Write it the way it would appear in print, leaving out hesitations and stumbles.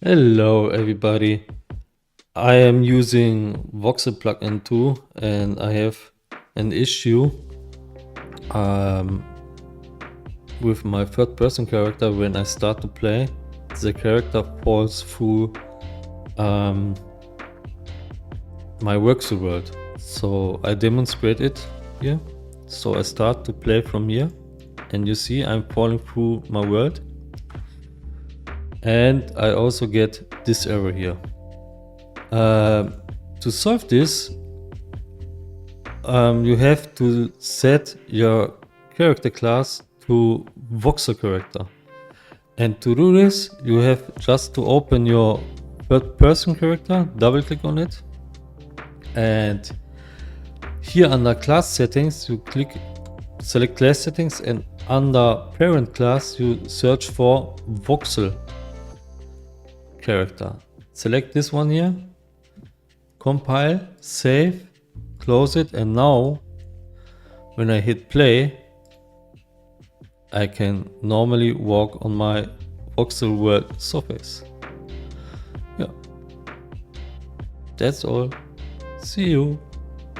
Hello everybody. I am using Voxel Plugin too, and I have an issue with my third person character. When I start to play, the character falls through my Voxel World. So I demonstrate it here. So I start to play from here, and you see I'm falling through my world. And I also get this error here. To solve this, you have to set your character class to voxel character. And to do this, you have just to open your third person character, double click on it. And here under class settings, you select class settings, and under parent class, you search for voxel character. Select this one here, compile, save, close it, and now when I hit play, I can normally walk on my Voxel World surface. Yeah, that's all. See you.